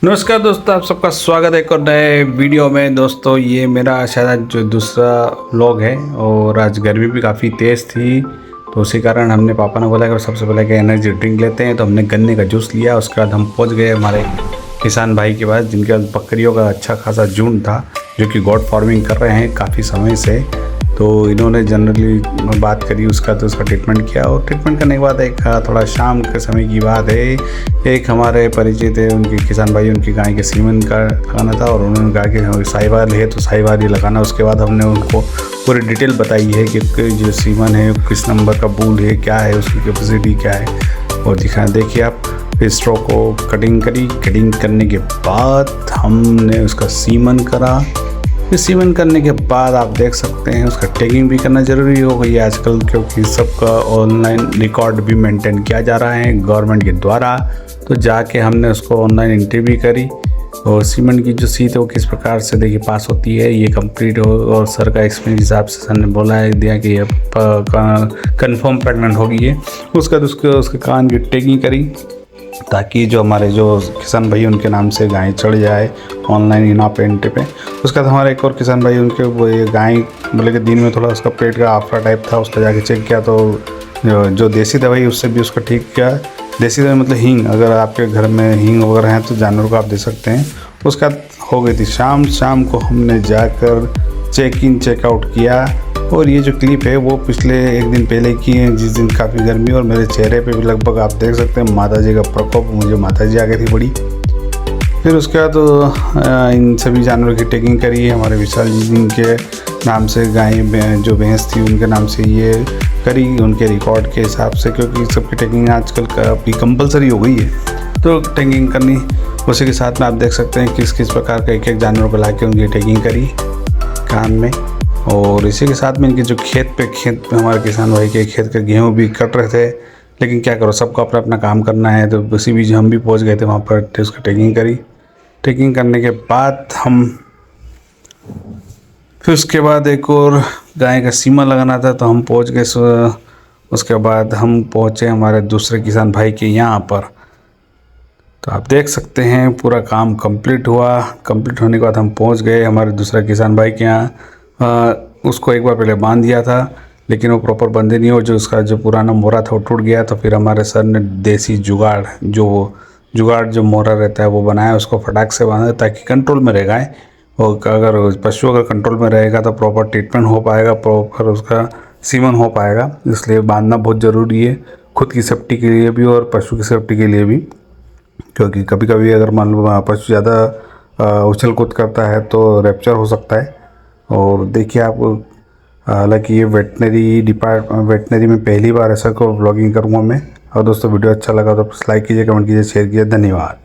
नमस्कार दोस्तों, आप सबका स्वागत है एक और नए वीडियो में। दोस्तों ये मेरा शायद जो दूसरा व्लॉग है और आज गर्मी भी काफ़ी तेज़ थी, तो उसी कारण हमने पापा ने बोला कि सबसे पहले कि एनर्जी ड्रिंक लेते हैं। तो हमने गन्ने का जूस लिया। उसके बाद हम पहुंच गए हमारे किसान भाई के पास, जिनके पास बकरियों का अच्छा खासा झुंड था, जो कि गॉड फार्मिंग कर रहे हैं काफ़ी समय से। तो इन्होंने जनरली बात करी उसका, तो उसका ट्रीटमेंट किया। और ट्रीटमेंट करने के बाद एक थोड़ा शाम के समय की बात है, एक हमारे परिचित है उनके किसान भाई, उनकी गाय के सीमन का लगाना था और उन्होंने कहा कि साहिवाल है तो साहिवाल ही लगाना। उसके बाद हमने उनको पूरी डिटेल बताई है कि जो सीमन है किस नंबर का बूल है, क्या है उसकी कैपेसिटी क्या है, और देखिए आप। फिर स्ट्रोक को कटिंग करी। कटिंग करने के बाद हमने उसका सीमन करा। फिर सीमन करने के बाद आप देख सकते हैं उसका टैगिंग भी करना ज़रूरी हो गई है आजकल, क्योंकि सबका ऑनलाइन रिकॉर्ड भी मेंटेन किया जा रहा है गवर्नमेंट के द्वारा। तो जाके हमने उसको ऑनलाइन एंट्री भी करी और सीमन की जो सीट है वो किस प्रकार से देखिए पास होती है, ये कंप्लीट हो। और सर का एक्सपीरियंस हिसाब से सर ने बोला है दिया कि ये कन्फर्म प्रेगनेंट होगी है। उसके बाद उसके कान की टैगिंग करी, ताकि जो हमारे जो किसान भाई उनके नाम से गाय चढ़ जाए ऑनलाइन इना पेंट पे। उसके बाद हमारे एक और किसान भाई, उनके वो ये गाय बोले कि दिन में थोड़ा उसका पेट का आफरा टाइप था, उसका जाके चेक किया तो जो देसी दवाई उससे भी उसका ठीक किया। देसी दवाई मतलब हींग, अगर आपके घर में हींग वगैरह हैं तो जानवर को आप दे सकते हैं। उसके बाद हो गई थी शाम को हमने जाकर चेक इन चेकआउट किया। और ये जो क्लिप है वो पिछले एक दिन पहले की है, जिस दिन काफ़ी गर्मी और मेरे चेहरे पे भी लगभग आप देख सकते हैं माता जी का प्रकोप। मुझे माता जी आ गई थी बड़ी। फिर उसके बाद तो इन सभी जानवरों की टैगिंग करी है। हमारे विशाल जी जिनके नाम से गाय जो भैंस थी उनके नाम से ये करी, उनके रिकॉर्ड के हिसाब से, क्योंकि सबकी टैगिंग आजकल काफ़ी कंपलसरी हो गई है तो टैगिंग करनी। उसी के साथ में आप देख सकते हैं किस किस प्रकार का एक जानवर को ला के उनकी टैगिंग करी कान में। और इसी के साथ में इनके जो खेत पे हमारे किसान भाई के खेत के गेहूँ भी कट रहे थे, लेकिन क्या करो, सबको अपना अपना काम करना है। तो उसी बीच हम भी पहुंच गए थे वहाँ पर, उसकी टैगिंग करी। टैगिंग करने के बाद फिर उसके बाद एक और गाय का सीमा लगाना था, तो हम पहुँच गए। उसके बाद हम पहुँचे हमारे दूसरे किसान भाई के यहाँ पर। तो आप देख सकते हैं पूरा काम कंप्लीट हुआ। कंप्लीट होने के बाद हम पहुँच गए हमारे दूसरे किसान भाई के यहाँ। उसको एक बार पहले बांध दिया था, लेकिन वो प्रॉपर बंधे नहीं हो, जो उसका जो पुराना मोरा था वो टूट गया। तो फिर हमारे सर ने देसी जुगाड़ जो मोरा रहता है वो बनाया, उसको फटाक से बांधा ताकि कंट्रोल में रहेगा। और अगर पशु अगर कंट्रोल में रहेगा तो प्रॉपर ट्रीटमेंट हो पाएगा, प्रॉपर उसका सीमन हो पाएगा। इसलिए बांधना बहुत ज़रूरी है, खुद की सेफ्टी के लिए भी और पशु की सेफ्टी के लिए भी। क्योंकि कभी कभी अगर मान लो पशु ज़्यादा उछल कूद करता है तो रैप्चर हो सकता है। और देखिए आप, हालांकि ये वेटनरी में पहली बार ऐसा को व्लॉगिंग करूँगा मैं। और दोस्तों वीडियो अच्छा लगा तो लाइक कीजिए, कमेंट कीजिए, शेयर कीजिए। धन्यवाद।